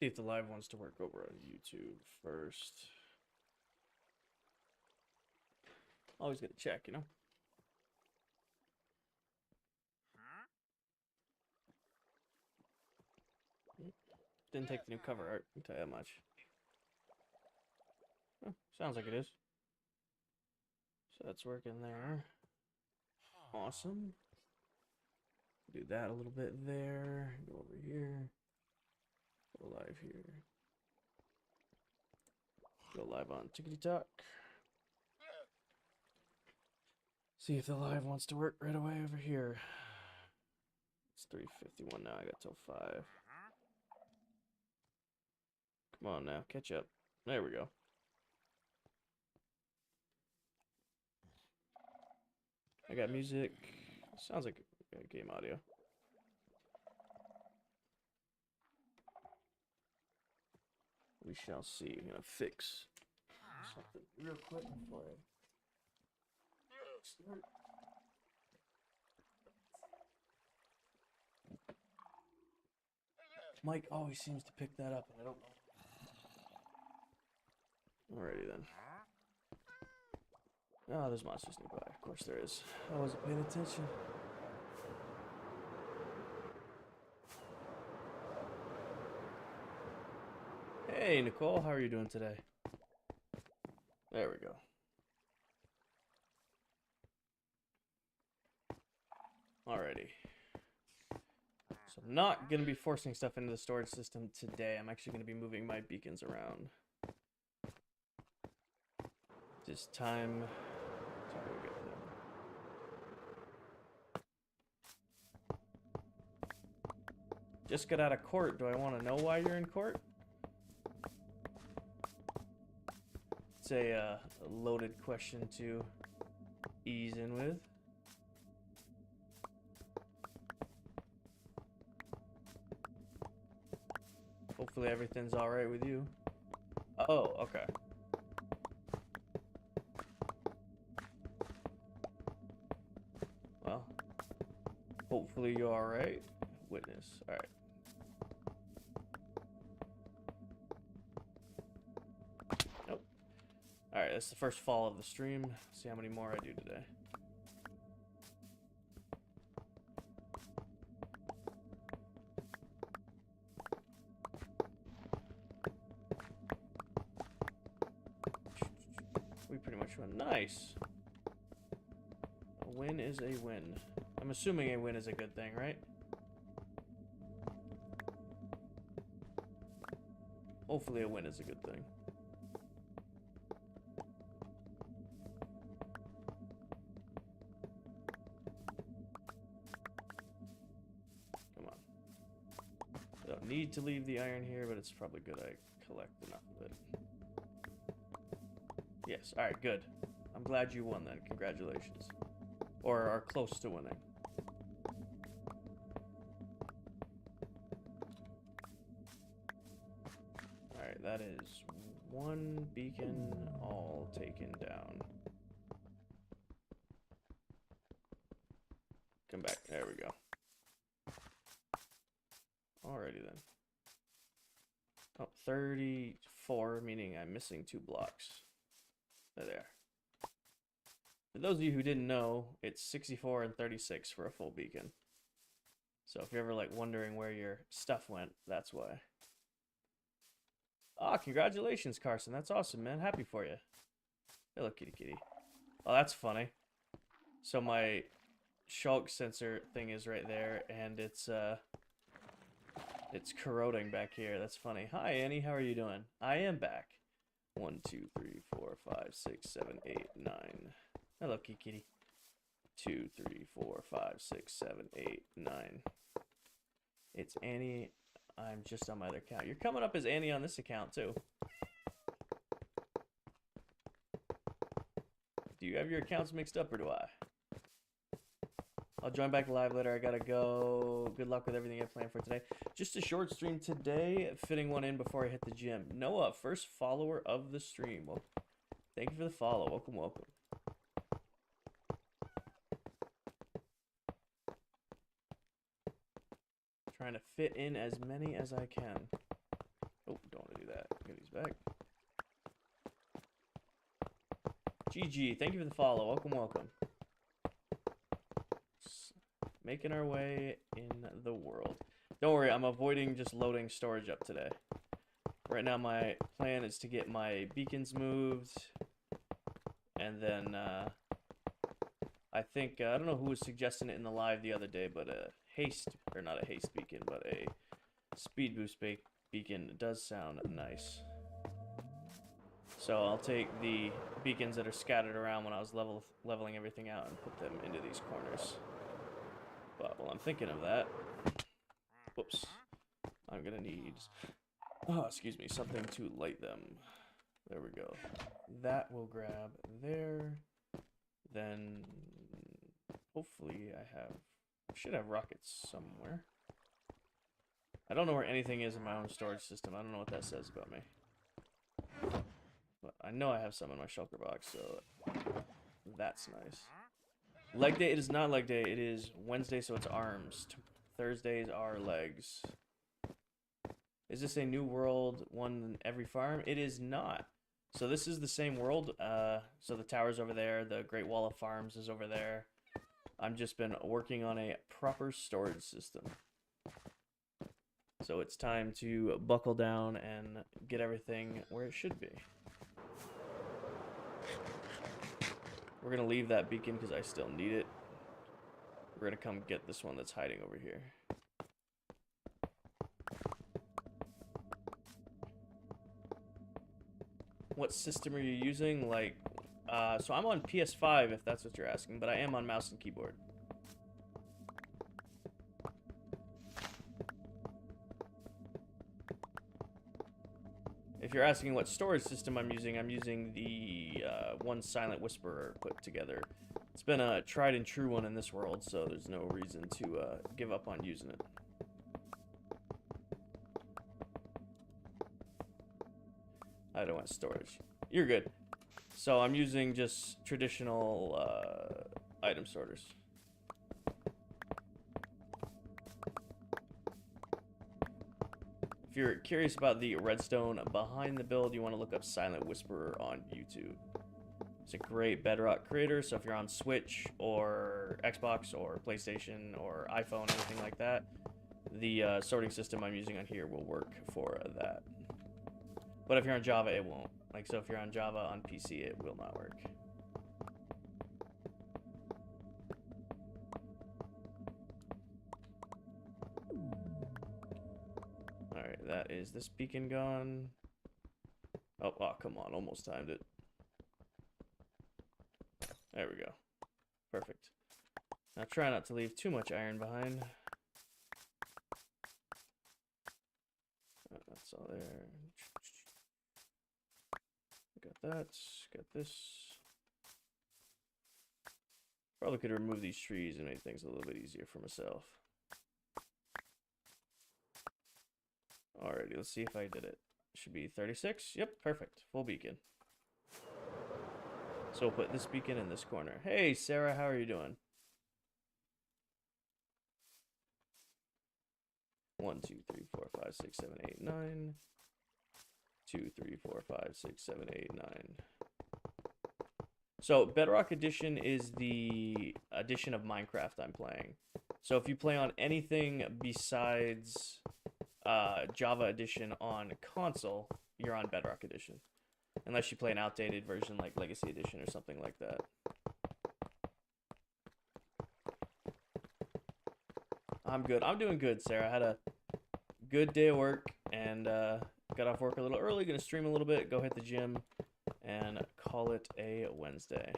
See if the live wants to work over on YouTube first. Always gotta check, you know? Didn't take the new cover art, I'll tell you that much. Oh, sounds like it is. So that's working there. Awesome. Do that a little bit there. Go over here. Go live here. Go live on Tickety Talk. See if the live wants to work right away over here. It's 3:51 now. I got till 5. Come on now, catch up. There we go. I got music. Sounds like game audio. We shall see. I'm gonna fix something real quick before I start. Mike always seems to pick that up, and I don't know. Alrighty then. Oh, there's monsters nearby. Of course there is. I wasn't paying attention. Hey, Nicole, how are you doing today? There we go. Alrighty. So I'm not going to be forcing stuff into the storage system today. I'm actually going to be moving my beacons around. Just time to go get them. Just got out of court. Do I want to know why you're in court? It's a loaded question to ease in with. Hopefully everything's alright with you. Oh, okay. Well, hopefully you're alright. Witness. Alright. Nope. Alright, that's the first fall of the stream. See how many more I do today. We pretty much won. Nice. A win is a win. I'm assuming a win is a good thing, right? Hopefully a win is a good thing. Come on. I don't need to leave the iron here, but it's probably good I collect enough of it. Yes, alright, good. I'm glad you won then. Congratulations. Or are close to winning. Alright, that is one beacon all taken down. Come back. There we go. Alrighty then. Oh, 34, meaning I'm missing 2 blocks. There. For those of you who didn't know, it's 64 and 36 for a full beacon. So if you're ever like wondering where your stuff went, that's why. Ah, congratulations, Carson. That's awesome, man. Happy for you. Hello, kitty kitty. Oh, that's funny. So my shulk sensor thing is right there, and it's corroding back here. That's funny. Hi, Annie. How are you doing? I am back. 1, 2, 3, 4, 5, 6, 7, 8, 9. Hello, kitty. 2, 3, 4, 5, 6, 7, 8, 9. It's Annie. I'm just on my other account. You're coming up as Annie on this account, too. Do you have your accounts mixed up, or do I? I'll join back live later. I gotta go. Good luck with everything I have planned for today. Just a short stream today, fitting one in before I hit the gym. Noah, first follower of the stream. Well, thank you for the follow. Welcome, welcome. Trying to fit in as many as I can. Oh, don't want to do that. Get these back. GG, thank you for the follow. Welcome, welcome. Making our way in the world. Don't worry, I'm avoiding just loading storage up today. Right now my plan is to get my beacons moved. And then, I think, I don't know who was suggesting it in the live the other day, but a haste, or not a haste beacon, but a speed boost beacon does sound nice. So I'll take the beacons that are scattered around when I was leveling everything out and put them into these corners. But while I'm thinking of that, whoops, I'm gonna need, oh, excuse me, something to light them. There we go. That will grab there. Then hopefully I should have rockets somewhere. I don't know where anything is in my own storage system. I don't know what that says about me. But I know I have some in my shulker box, so that's nice. Leg day, it is not leg day. It is Wednesday, so it's arms. Thursdays are legs. Is this a new world, one in every farm? It is not. So this is the same world. So the tower's over there. The Great Wall of Farms is over there. I've just been working on a proper storage system. So it's time to buckle down and get everything where it should be. We're going to leave that beacon because I still need it. We're going to come get this one that's hiding over here. What system are you using? Like, so I'm on PS5 if that's what you're asking, but I am on mouse and keyboard. If you're asking what storage system I'm using the one Silent Whisperer put together. It's been a tried and true one in this world, so there's no reason to give up on using it. I don't want storage. You're good. So I'm using just traditional item sorters. If you're curious about the redstone behind the build, you want to look up Silent Whisperer on YouTube. It's a great Bedrock creator, so if you're on Switch or Xbox or PlayStation or iPhone, anything like that, the sorting system I'm using on here will work for that. But if you're on Java, it won't. Like, so if you're on Java on PC, it will not work. Alright, that is this beacon gone. Oh, come on, almost timed it. There we go. Perfect. Now try not to leave too much iron behind. That's all there. Got that. Got this. Probably could remove these trees and make things a little bit easier for myself. Alrighty, let's see if I did it. Should be 36. Yep, perfect. Full beacon. So we'll put this beacon in this corner. Hey, Sarah, how are you doing? 1, 2, 3, 4, 5, 6, 7, 8, 9. 2, 3, 4, 5, 6, 7, 8, 9. So Bedrock Edition is the edition of Minecraft I'm playing. So if you play on anything besides Java Edition on console, you're on Bedrock Edition. Unless you play an outdated version like Legacy Edition or something like that. I'm good. I'm doing good, Sarah. I had a good day of work and got off work a little early. Gonna stream a little bit, go hit the gym, and call it a Wednesday.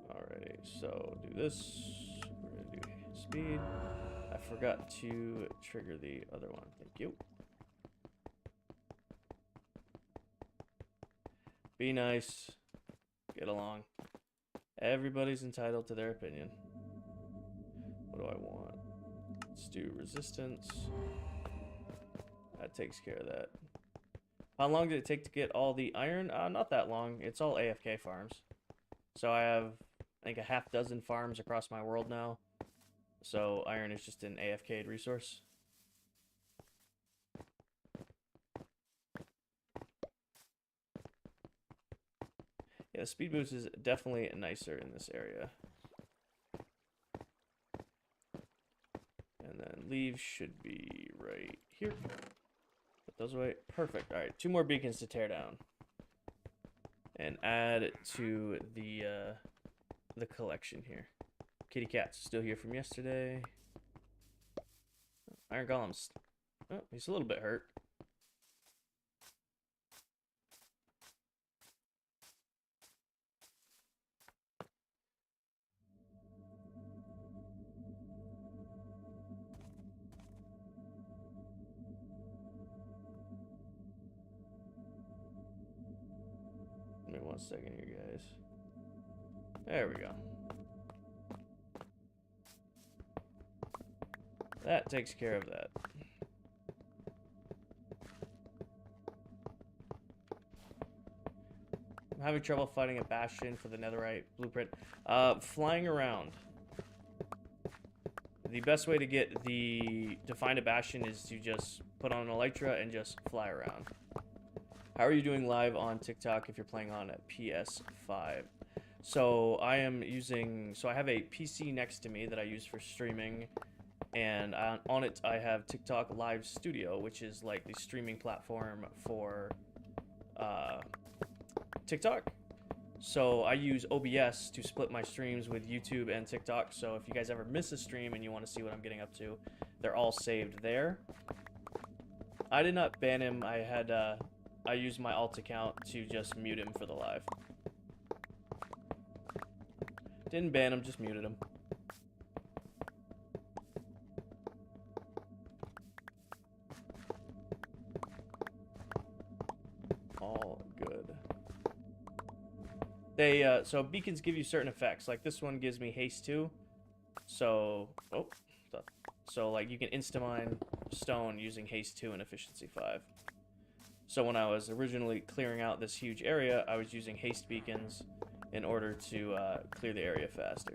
Alrighty, so do this. We're gonna do speed. I forgot to trigger the other one. Thank you. Be nice. Get along. Everybody's entitled to their opinion. What do I want? Let's do resistance. That takes care of that. How long did it take to get all the iron? Not that long. It's all AFK farms. So I have, I think, a half dozen farms across my world now. So iron is just an AFK resource. Yeah, the speed boost is definitely nicer in this area. And then leaves should be right here. Put those away. Perfect. All right, 2 more beacons to tear down. And add to the collection here. Kitty Cat's still here from yesterday. Iron Golem's... Oh, he's a little bit hurt. Give me 1 second here, guys. There we go. That takes care of that. I'm having trouble finding a bastion for the netherite blueprint. Flying around. The best way to find a bastion is to just put on an elytra and just fly around. How are you doing live on TikTok if you're playing on a PS5? So I have a PC next to me that I use for streaming, and on it I have TikTok Live Studio, which is like the streaming platform for TikTok. So I use OBS to split my streams with YouTube and TikTok, so if you guys ever miss a stream and you want to see what I'm getting up to, they're all saved there. I did not ban him. I used my alt account to just mute him for the live. Didn't ban him, just muted him. All good. So beacons give you certain effects. Like this one gives me haste 2. So, like you can insta-mine stone using haste 2 and efficiency 5. So when I was originally clearing out this huge area, I was using haste beacons in order to clear the area faster.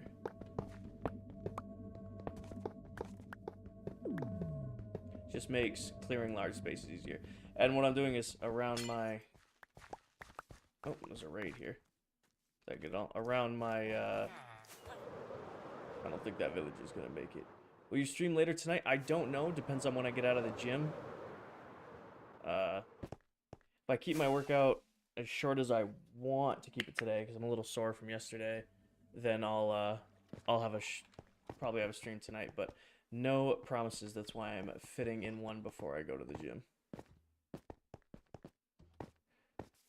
Just makes clearing large spaces easier. And what I'm doing is around my... Oh, there's a raid here. Did I get all around my... I don't think that village is going to make it. Will you stream later tonight? I don't know. Depends on when I get out of the gym. If I keep my workout as short as I want to keep it today, because I'm a little sore from yesterday, then I'll have probably have a stream tonight, but no promises. That's why I'm fitting in one before I go to the gym.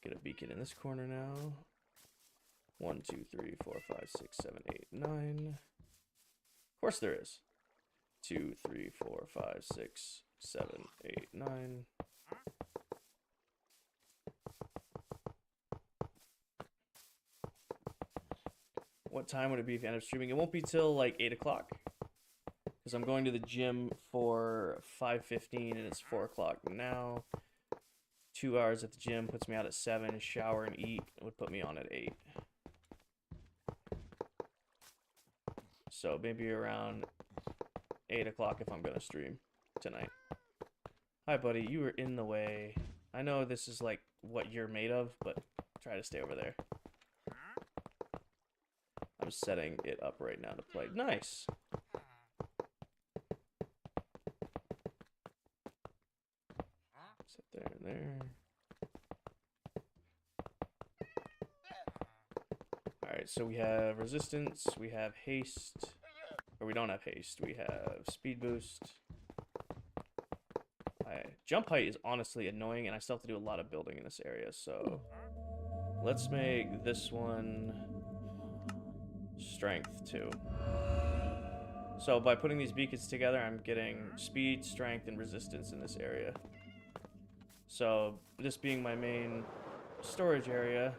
Get a beacon in this corner now. 1, 2, 3, 4, 5, 6, 7, 8, 9. Of course there is. 2, 3, 4, 5, 6, 7, 8, 9. What time would it be if you end up streaming? It won't be till like 8 o'clock. Because I'm going to the gym for 5:15 and it's 4 o'clock now. 2 hours at the gym puts me out at 7. Shower and eat would put me on at 8. So maybe around 8 o'clock if I'm going to stream tonight. Hi, buddy. You were in the way. I know this is like what you're made of, but try to stay over there. I'm setting it up right now to play. Nice. Sit there and there. Alright, so we have resistance, we have haste, or we don't have haste, we have speed boost. Jump height is honestly annoying, and I still have to do a lot of building in this area, so let's make this one strength 2. So by putting these beacons together, I'm getting speed, strength, and resistance in this area. So this being my main storage area,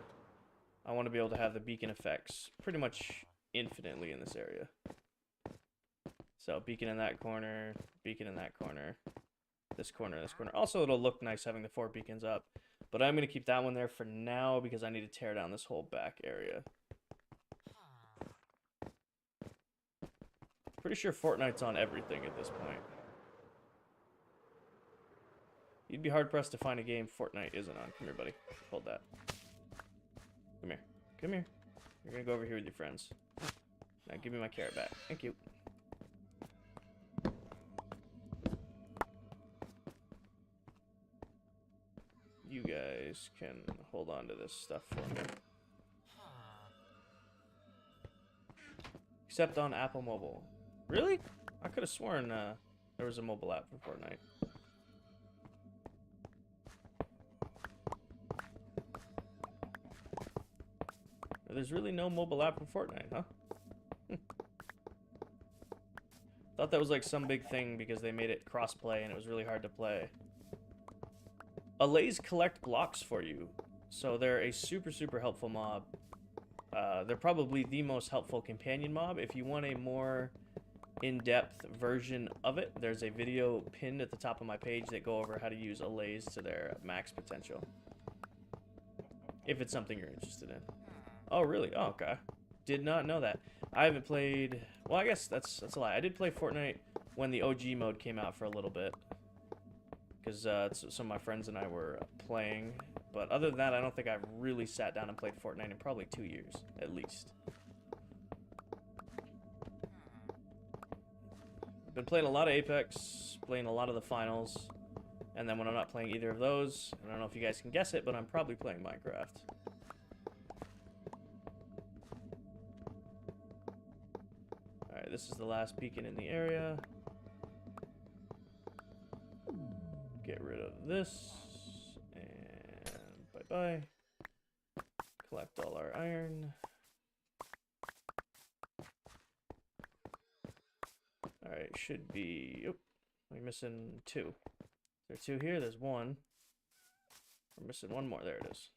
I want to be able to have the beacon effects pretty much infinitely in this area. So beacon in that corner, beacon in that corner, this corner, this corner. Also, it'll look nice having the 4 beacons up. But I'm going to keep that one there for now because I need to tear down this whole back area. Pretty sure Fortnite's on everything at this point. You'd be hard-pressed to find a game Fortnite isn't on. Come here, buddy. Hold that. Come here. Come here. You're going to go over here with your friends. Now give me my carrot back. Thank you. You guys can hold on to this stuff for me. Except on Apple Mobile. Really? I could have sworn there was a mobile app for Fortnite. There's really no mobile app for Fortnite, huh? Thought that was like some big thing because they made it cross-play and it was really hard to play. Allays collect blocks for you. So they're a super, super helpful mob. They're probably the most helpful companion mob. If you want a more in-depth version of it, there's a video pinned at the top of my page that go over how to use allays to their max potential. If it's something you're interested in. Oh, really? Oh, okay. Did not know that. I haven't played... Well, I guess that's a lie. I did play Fortnite when the OG mode came out for a little bit. Because some of my friends and I were playing. But other than that, I don't think I've really sat down and played Fortnite in probably 2 years, at least. I've been playing a lot of Apex, playing a lot of the finals. And then when I'm not playing either of those, I don't know if you guys can guess it, but I'm probably playing Minecraft. Alright, this is the last beacon in the area. Get rid of this. And bye-bye. Collect all our iron. Alright, should be... Oh, we're missing 2. There's 2 here, there's 1. We're missing 1 more, there it is.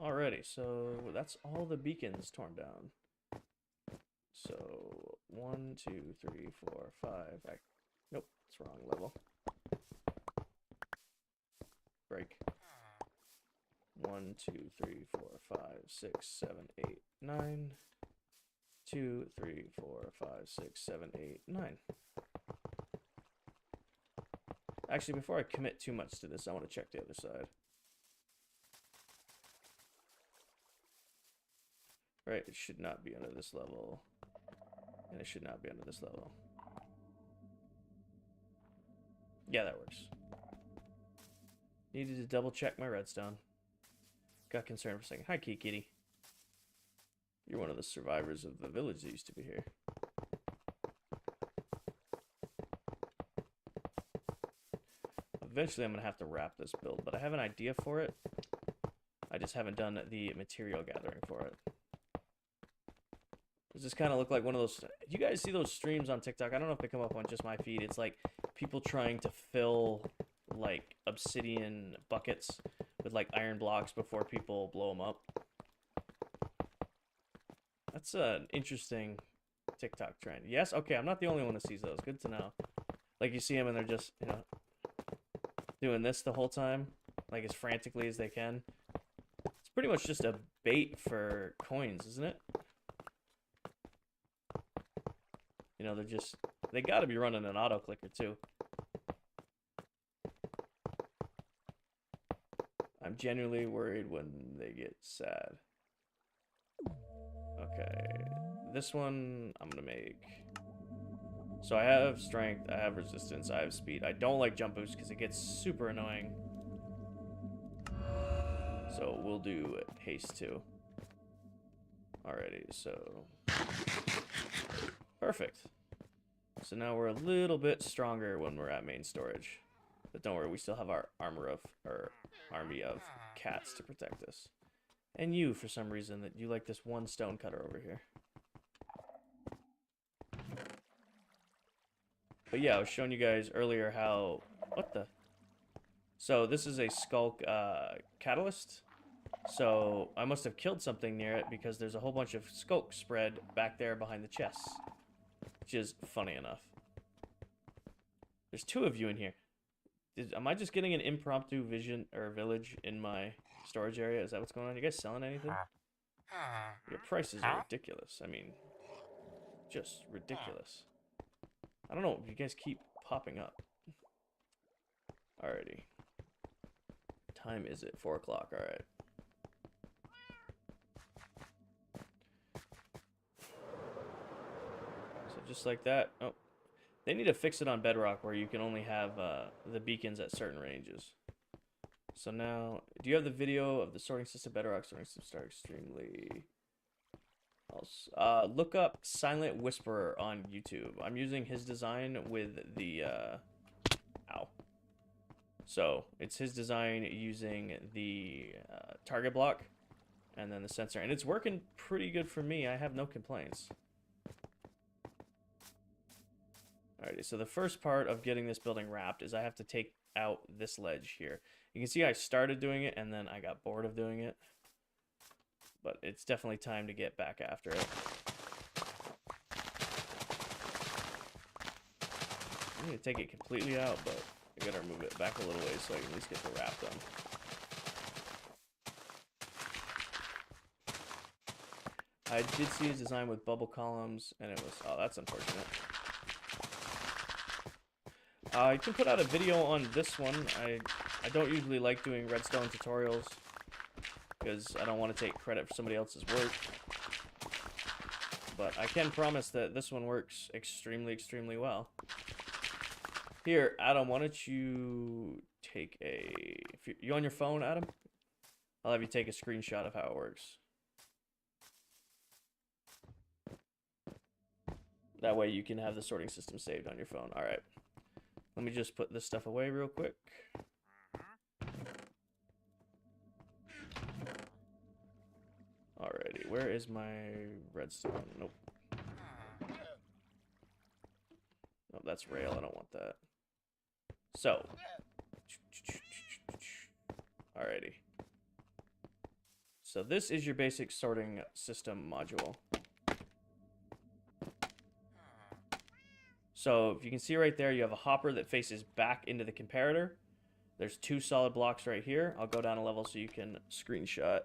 Alrighty, so that's all the beacons torn down. So 1, 2, 3, 4, 5. Nope, it's wrong level. Break. 1, 2, 3, 4, 5, 6, 7, 8, 9. 2, 3, 4, 5, 6, 7, 8, 9. Actually, before I commit too much to this, I want to check the other side. Right, it should not be under this level. And it should not be under this level. Yeah, that works. Needed to double check my redstone. Got concerned for a second. Hi, Kitty. You're one of the survivors of the village that used to be here. Eventually, I'm going to have to wrap this build, but I have an idea for it. I just haven't done the material gathering for it. Does this kind of look like one of those... Do you guys see those streams on TikTok? I don't know if they come up on just my feed. It's like people trying to fill, like, obsidian buckets with, like, iron blocks before people blow them up. That's an interesting TikTok trend. Yes? Okay, I'm not the only one that sees those. Good to know. Like, you see them and they're just, you know, doing this the whole time, like, as frantically as they can. It's pretty much just a bait for coins, isn't it? You know, they gotta be running an auto clicker too. I'm genuinely worried when they get sad. Okay, this one I'm gonna make. So I have strength, I have resistance, I have speed. I don't like jump boost because it gets super annoying. So we'll do haste too. Alrighty, so... Perfect. So now we're a little bit stronger when we're at main storage. But don't worry, we still have our army of cats to protect us. And you, for some reason, that you like this one stone cutter over here. But yeah, I was showing you guys earlier how... What the... So this is a skulk catalyst. So I must have killed something near it because there's a whole bunch of skulk spread back there behind the chests. Which is funny enough. There's 2 of you in here. Am I just getting an impromptu vision or village in my storage area? Is that what's going on? You guys selling anything? Your prices are ridiculous. I mean, just ridiculous. I don't know. You guys keep popping up. Alrighty. Time is it? 4 o'clock. Alright. So just like that. Oh. They need to fix it on Bedrock where you can only have the beacons at certain ranges. So now, do you have the video of the sorting system? Bedrock sorting system start extremely... look up Silent Whisperer on YouTube. I'm using his design with the... ow. So, it's his design using the target block and then the sensor. And it's working pretty good for me. I have no complaints. Alrighty, so the first part of getting this building wrapped is I have to take out this ledge here. You can see I started doing it and then I got bored of doing it. But it's definitely time to get back after it. I'm going to take it completely out, but I got to remove it back a little ways so I can at least get the wrap done. I did see his design with bubble columns and it was... Oh, that's unfortunate. I can put out a video on this one. I don't usually like doing redstone tutorials because I don't want to take credit for somebody else's work. But I can promise that this one works extremely, extremely well. Here, Adam, why don't you take a... If you on your phone, Adam? I'll have you take a screenshot of how it works. That way you can have the sorting system saved on your phone. Alright. Let me just put this stuff away real quick. Alrighty, where is my redstone? Nope. Oh, that's rail. I don't want that. So. Alrighty. So this is your basic sorting system module. So if you can see right there, you have a hopper that faces back into the comparator. There's 2 solid blocks right here. I'll go down a level so you can screenshot.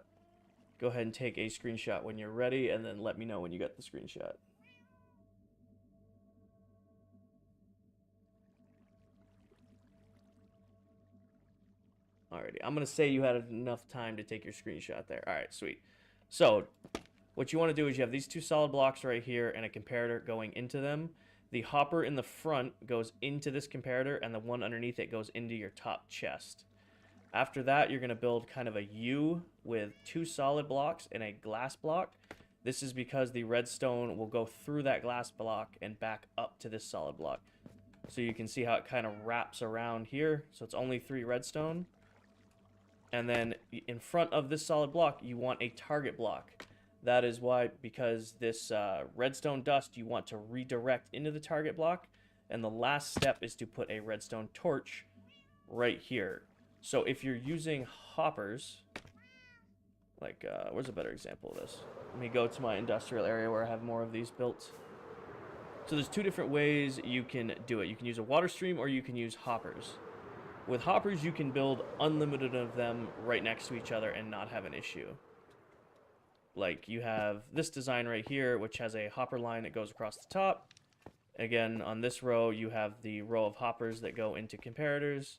Go ahead and take a screenshot when you're ready, and then let me know when you got the screenshot. Alrighty, I'm going to say you had enough time to take your screenshot there. Alright, sweet. So, what you want to do is you have these 2 solid blocks right here and a comparator going into them. The hopper in the front goes into this comparator, and the one underneath it goes into your top chest. After that, you're going to build kind of a U with 2 solid blocks and a glass block. This is because the redstone will go through that glass block and back up to this solid block. So you can see how it kind of wraps around here. So it's only 3 redstone. And then in front of this solid block, you want a target block. That is why, because this redstone dust you want to redirect into the target block. And the last step is to put a redstone torch right here. So if you're using hoppers, like, where's a better example of this? Let me go to my industrial area where I have more of these built. So there's 2 different ways you can do it. You can use a water stream or you can use hoppers. With hoppers, you can build unlimited of them right next to each other and not have an issue. Like, you have this design right here, which has a hopper line that goes across the top. Again, on this row, you have the row of hoppers that go into comparators.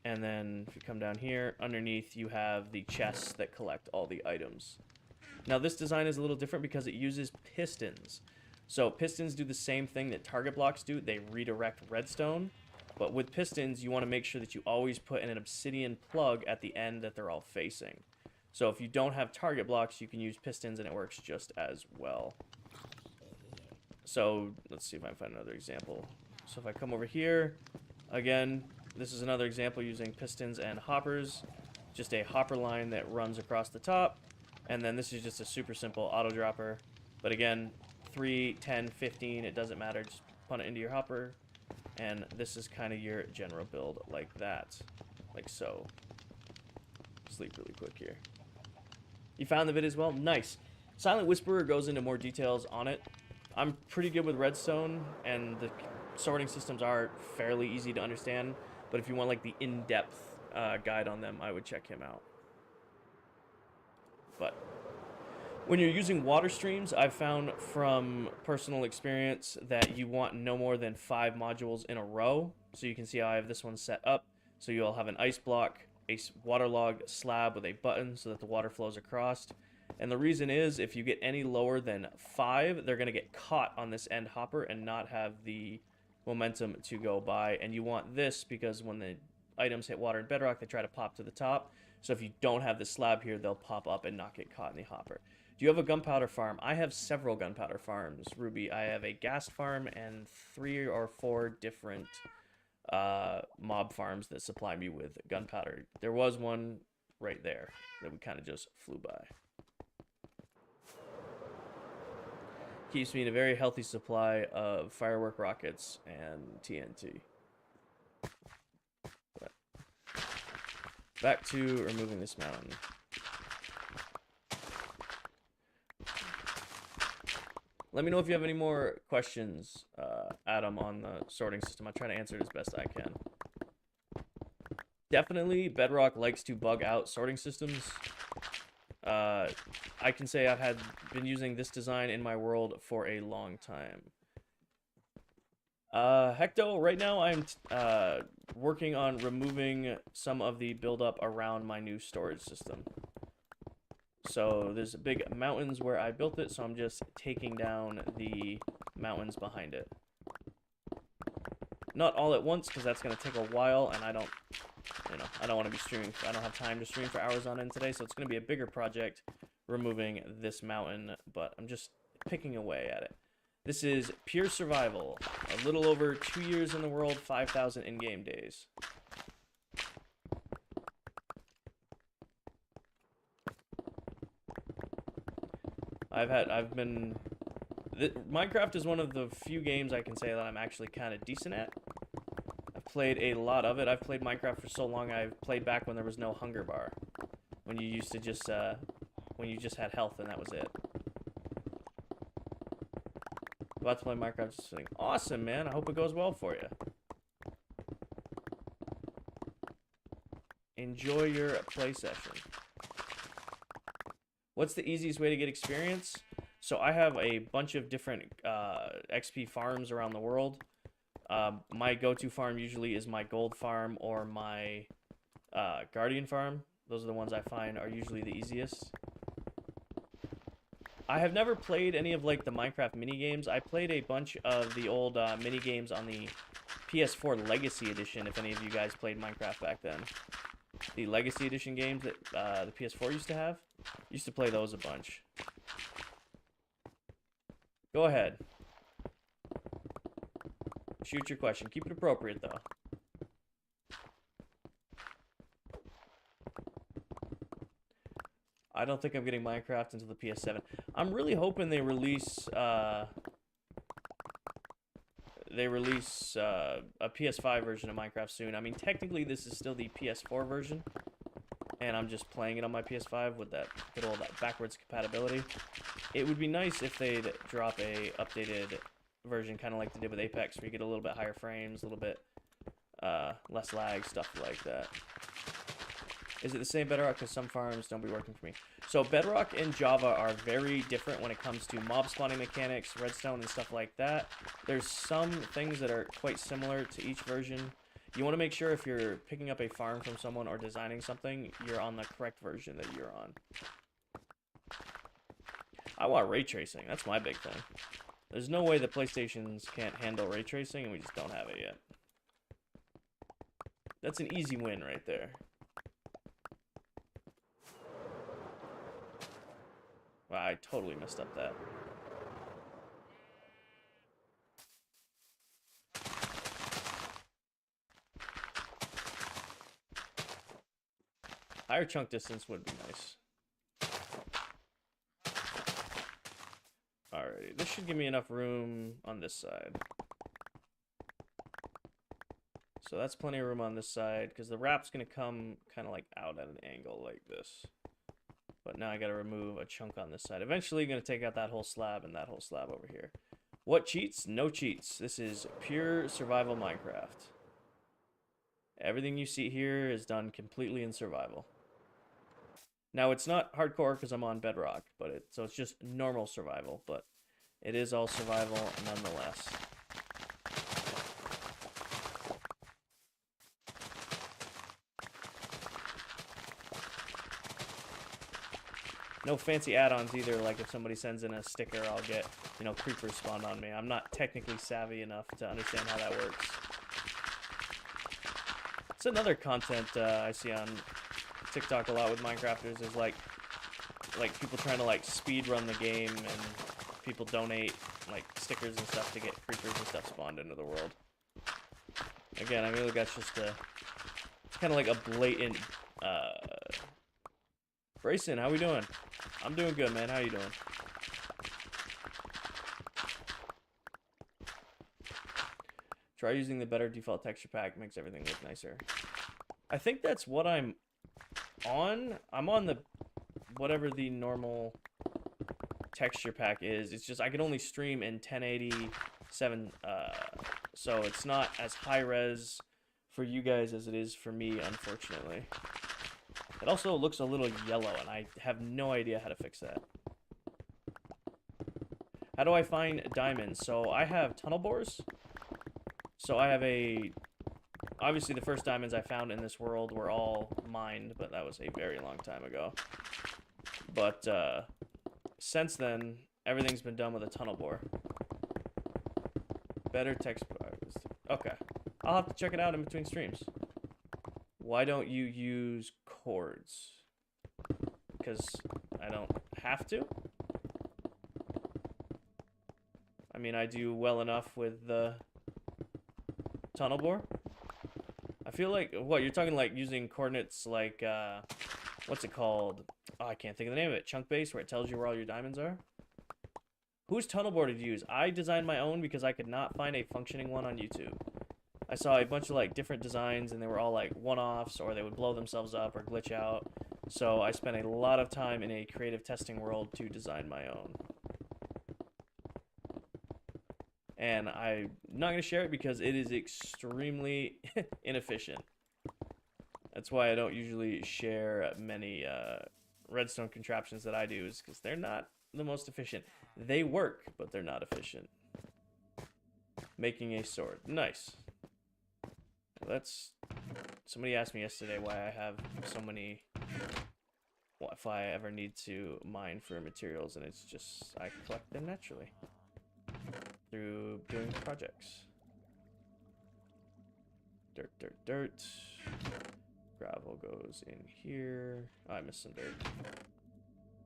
And then, if you come down here, underneath, you have the chests that collect all the items. Now, this design is a little different because it uses pistons. So, pistons do the same thing that target blocks do. They redirect redstone. But with pistons, you want to make sure that you always put in an obsidian plug at the end that they're all facing. So if you don't have target blocks, you can use pistons and it works just as well. So let's see if I can find another example. So if I come over here, again, this is another example using pistons and hoppers. Just a hopper line that runs across the top. And then this is just a super simple auto dropper. But again, 3, 10, 15, it doesn't matter. Just put it into your hopper. And this is kind of your general build like that. Like so. Sleep really quick here. You found the vid as well? Nice. Silent Whisperer goes into more details on it. I'm pretty good with redstone, and the sorting systems are fairly easy to understand. But if you want like the in-depth guide on them, I would check him out. But when you're using water streams, I've found from personal experience that you want no more than 5 modules in a row. So you can see how I have this one set up. So you'll have an ice block, a waterlogged slab with a button so that the water flows across. And the reason is, if you get any lower than 5, they're going to get caught on this end hopper and not have the momentum to go by. And you want this because when the items hit water and bedrock, they try to pop to the top. So if you don't have the slab here, they'll pop up and not get caught in the hopper. Do you have a gunpowder farm? I have several gunpowder farms, Ruby. I have a gas farm and 3 or 4 different mob farms that supply me with gunpowder. There was one right there that we kind of just flew by. Keeps me in a very healthy supply of firework rockets and TNT. But back to removing this mountain. Let me know if you have any more questions, Adam, on the sorting system. I'll try to answer it as best I can. Definitely, Bedrock likes to bug out sorting systems. I can say I've been using this design in my world for a long time. Hecto, right now I'm working on removing some of the buildup around my new storage system. So there's big mountains where I built it, so I'm just taking down the mountains behind it. Not all at once, because that's going to take a while, and I don't want to be streaming. I don't have time to stream for hours on end today, so it's going to be a bigger project removing this mountain, but I'm just picking away at it. This is pure survival. A little over 2 years in the world, 5,000 in-game days. Minecraft is one of the few games I can say that I'm actually kind of decent at. I've played a lot of it. I've played Minecraft for so long. I've played back when there was no hunger bar, when you used to just when you just had health and that was it. About to play Minecraft, just saying, awesome, man. I hope it goes well for you. Enjoy your play session. What's the easiest way to get experience? So I have a bunch of different XP farms around the world. My go-to farm usually is my gold farm or my guardian farm. Those are the ones I find are usually the easiest. I have never played any of like the Minecraft mini games. I played a bunch of the old mini games on the PS4 Legacy Edition. If any of you guys played Minecraft back then, the Legacy Edition games that the PS4 used to have, used to play those a bunch. Go ahead. Shoot your question. Keep it appropriate, though. I don't think I'm getting Minecraft until the PS7. I'm really hoping they release a PS5 version of Minecraft soon. I mean, technically, this is still the PS4 version, and I'm just playing it on my PS5 with that good old backwards compatibility. It would be nice if they'd drop a updated version, kind of like they did with Apex, where you get a little bit higher frames, a little bit less lag, stuff like that. Is it the same Bedrock? Because some farms don't be working for me. So Bedrock and Java are very different when it comes to mob spawning mechanics, redstone, and stuff like that. There's some things that are quite similar to each version. You want to make sure if you're picking up a farm from someone or designing something, you're on the correct version that you're on. I want ray tracing. That's my big thing. There's no way that PlayStations can't handle ray tracing, and we just don't have it yet. That's an easy win right there. Wow, I totally messed up that. Higher chunk distance would be nice. Alrighty, this should give me enough room on this side. So that's plenty of room on this side, because the wrap's going to come kind of like out at an angle like this. But now I got to remove a chunk on this side. Eventually, going to take out that whole slab and that whole slab over here. What cheats? No cheats. This is pure survival Minecraft. Everything you see here is done completely in survival. Now, it's not hardcore because I'm on Bedrock, but so it's just normal survival, but it is all survival nonetheless. No fancy add-ons either, like if somebody sends in a sticker, I'll get, you know, creepers spawned on me. I'm not technically savvy enough to understand how that works. It's another content I see on TikTok a lot with Minecrafters is like people trying to like speed run the game, and people donate like stickers and stuff to get creepers and stuff spawned into the world. Again, I feel like that's just it's kind of like a blatant, Grayson, how we doing? I'm doing good, man. How you doing? Try using the better default texture pack. Makes everything look nicer. I think that's what I'm on. I'm on the whatever the normal texture pack is. It's just I can only stream in 1080 so it's not as high res for you guys as it is for me, unfortunately. It also looks a little yellow, and I have no idea how to fix that. How do I find diamonds? So I have tunnel bores. So I have obviously the first diamonds I found in this world were all mined, but that was a very long time ago. But since then, everything's been done with a tunnel bore. Better text. Okay. I'll have to check it out in between streams. Why don't you use cords? Because I don't have to? I mean, I do well enough with the tunnel bore. I feel like, what, you're talking like using coordinates like, what's it called? Oh, I can't think of the name of it. Chunk base, where it tells you where all your diamonds are? Whose tunnel bore did you use? I designed my own because I could not find a functioning one on YouTube. I saw a bunch of like different designs, and they were all like one-offs, or they would blow themselves up or glitch out. So I spent a lot of time in a creative testing world to design my own. And I'm not going to share it because it is extremely inefficient. That's why I don't usually share many redstone contraptions that I do, is because they're not the most efficient. They work, but they're not efficient. Making a sword. Nice. Somebody asked me yesterday why I have so many, if I ever need to mine for materials, and it's just, I collect them naturally through doing projects. Dirt, dirt, dirt. Gravel goes in here. Oh, I missed some dirt.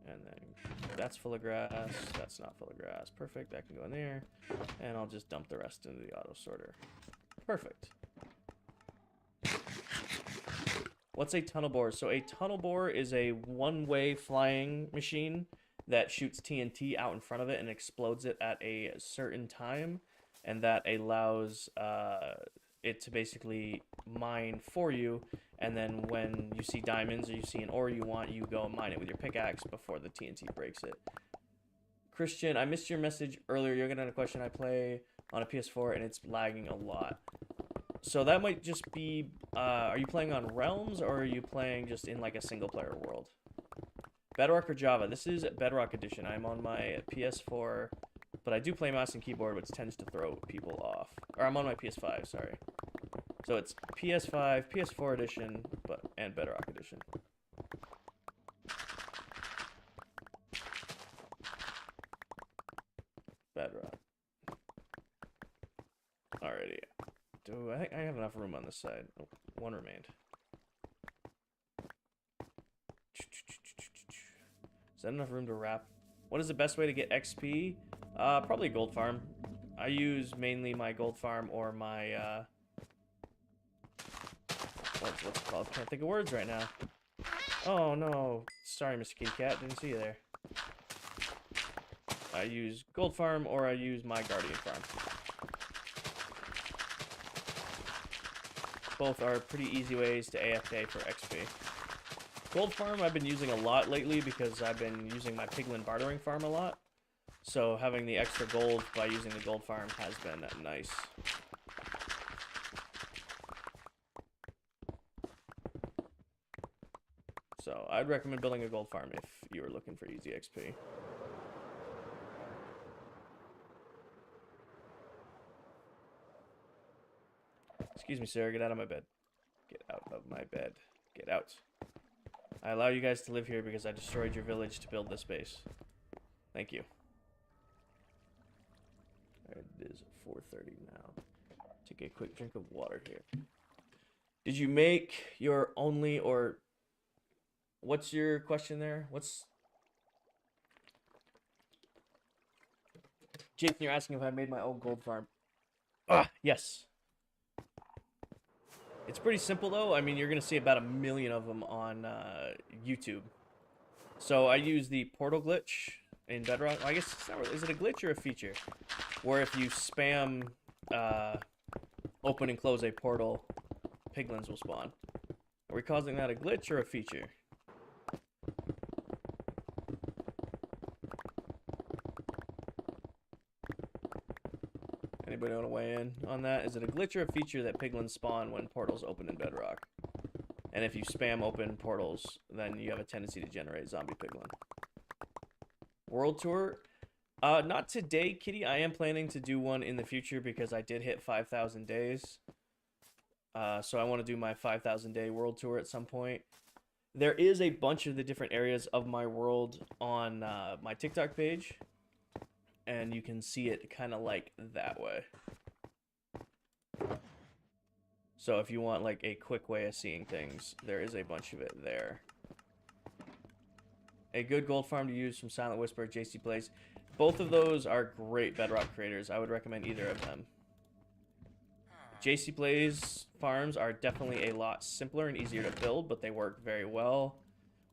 And then that's full of grass. That's not full of grass. Perfect. That can go in there. And I'll just dump the rest into the auto sorter. Perfect. What's a tunnel bore? So a tunnel bore is a one-way flying machine that shoots TNT out in front of it and explodes it at a certain time, and that allows it to basically mine for you, and then when you see diamonds or you see an ore you want, you go and mine it with your pickaxe before the TNT breaks it. Christian, I missed your message earlier. You're getting a question. I play on a PS4 and it's lagging a lot. So that might just be, are you playing on Realms, or are you playing just in like a single player world? Bedrock or Java? This is Bedrock Edition. I'm on my PS4, but I do play mouse and keyboard, which tends to throw people off. Or I'm on my PS5, sorry. So it's PS5, PS4 Edition, and Bedrock Edition. Bedrock. Alrighty. I think I have enough room on this side. Oh, one remained. Is that enough room to wrap? What is the best way to get XP? Probably gold farm. I use mainly my gold farm or my, what's it called? Can't think of words right now. Oh no. Sorry, Mr. Kitty Cat. Didn't see you there. I use gold farm or I use my guardian farm. Both are pretty easy ways to AFK for XP. Gold farm I've been using a lot lately because I've been using my piglin bartering farm a lot. So having the extra gold by using the gold farm has been nice. So I'd recommend building a gold farm if you were looking for easy XP. Excuse me, sir. Get out of my bed. Get out of my bed. Get out. I allow you guys to live here because I destroyed your village to build this base. Thank you. Alright, it is 4:30 now. Take a quick drink of water here. Did you make your only or... What's your question there? What's... Jason, you're asking if I made my own gold farm. Ah, yes. It's pretty simple, though. I mean, you're going to see about 1 million of them on YouTube. So I use the portal glitch in Bedrock. I guess it's not really, is it a glitch or a feature? Where if you spam open and close a portal, piglins will spawn. Are we causing that a glitch or a feature? Anybody want to weigh in on that? Is it a glitch or a feature that piglins spawn when portals open in Bedrock? And if you spam open portals, then you have a tendency to generate zombie piglin. World tour? Not today, Kitty. I am planning to do one in the future because I did hit 5,000 days. So I want to do my 5,000 day world tour at some point. There is a bunch of the different areas of my world on my TikTok page. And you can see it kind of like that way. So if you want like a quick way of seeing things, there is a bunch of it there. A good gold farm to use from Silent Whisper, JC Plays. Both of those are great Bedrock creators. I would recommend either of them. JC Plays farms are definitely a lot simpler and easier to build, but they work very well.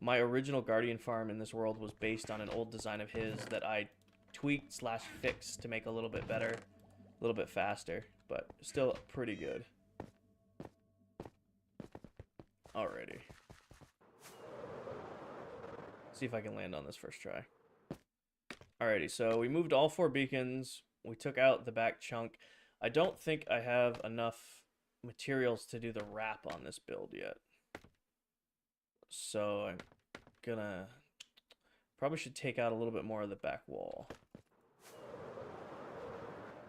My original Guardian farm in this world was based on an old design of his that I tweaked / fixed to make a little bit better, a little bit faster, but still pretty good. Alrighty. See if I can land on this first try. Alrighty, so we moved all 4 beacons. We took out the back chunk. I don't think I have enough materials to do the wrap on this build yet. So I'm gonna... Probably should take out a little bit more of the back wall.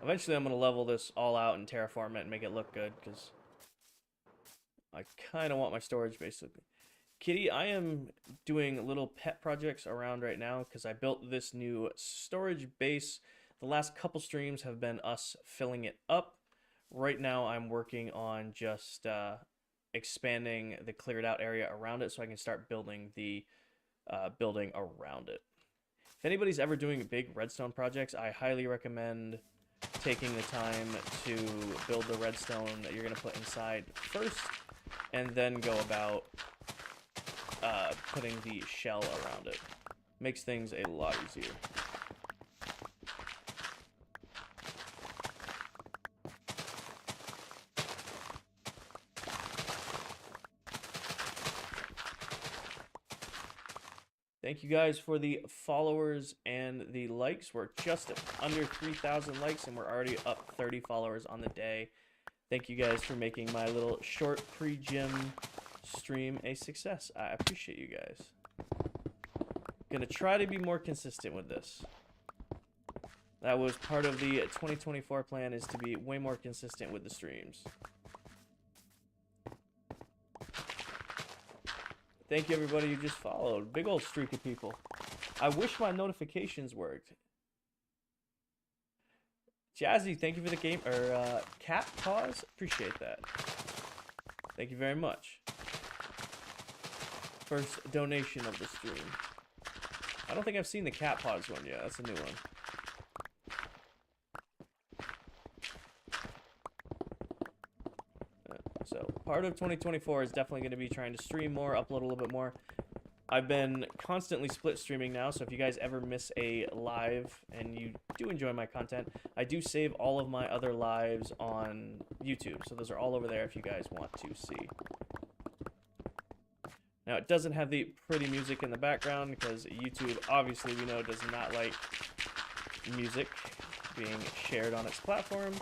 Eventually I'm going to level this all out and terraform it and make it look good, because I kind of want my storage basically. Kitty, I am doing little pet projects around right now because I built this new storage base. The last couple streams have been us filling it up. Right now I'm working on just expanding the cleared out area around it so I can start building the building around it. If anybody's ever doing big redstone projects, I highly recommend taking the time to build the redstone that you're going to put inside first, and then go about putting the shell around it. Makes things a lot easier. Thank you guys for the followers and the likes. We're just under 3,000 likes and we're already up 30 followers on the day. Thank you guys for making my little short pre-gym stream a success. I appreciate you guys. Gonna try to be more consistent with this. That was part of the 2024 plan, is to be way more consistent with the streams. Thank you, everybody who just followed. Big old streak of people. I wish my notifications worked. Jazzy, thank you for the game, or cat pause. Appreciate that. Thank you very much. First donation of the stream. I don't think I've seen the cat pause one yet. That's a new one. So part of 2024 is definitely going to be trying to stream more, upload a little bit more. I've been constantly split streaming now, so if you guys ever miss a live and you do enjoy my content, I do save all of my other lives on YouTube, so those are all over there if you guys want to see. Now, it doesn't have the pretty music in the background because YouTube, obviously, we know does not like music being shared on its platform.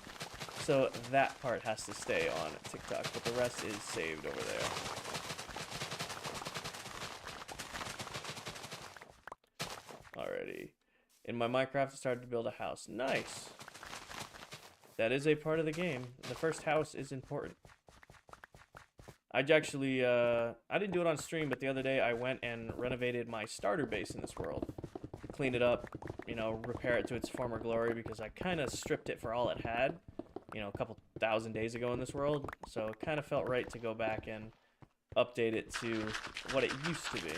So that part has to stay on TikTok, but the rest is saved over there. In my Minecraft, I started to build a house. Nice. That is a part of the game. The first house is important. I actually, I didn't do it on stream, but the other day I went and renovated my starter base in this world. Clean it up, you know, repair it to its former glory, because I kind of stripped it for all it had, you know, a couple thousand days ago in this world. So it kind of felt right to go back and update it to what it used to be.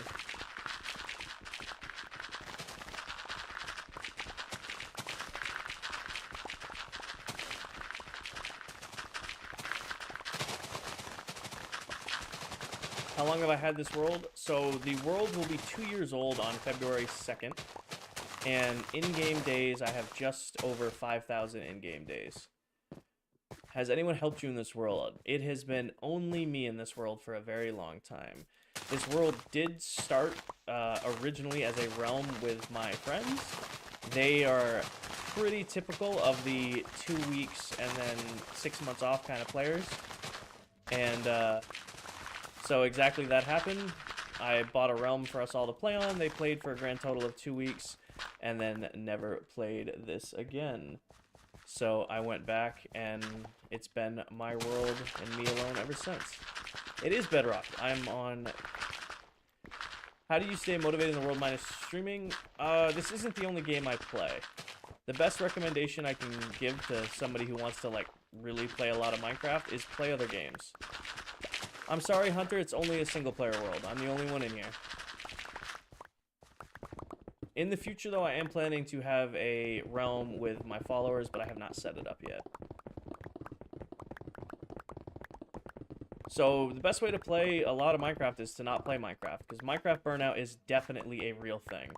How long have I had this world? So the world will be 2 years old on February 2nd. And in-game days, I have just over 5,000 in-game days. Has anyone helped you in this world? It has been only me in this world for a very long time. This world did start originally as a realm with my friends. They are pretty typical of the 2 weeks and then 6 months off kind of players. And so exactly that happened. I bought a realm for us all to play on. They played for a grand total of 2 weeks and then never played this again. So I went back and it's been my world and me alone ever since. It is Bedrock. I'm on... How do you stay motivated in the world minus streaming? This isn't the only game I play. The best recommendation I can give to somebody who wants to, like, really play a lot of Minecraft is play other games. I'm sorry, Hunter, it's only a single-player world. I'm the only one in here. In the future, though, I am planning to have a realm with my followers, but I have not set it up yet. So, the best way to play a lot of Minecraft is to not play Minecraft, because Minecraft burnout is definitely a real thing.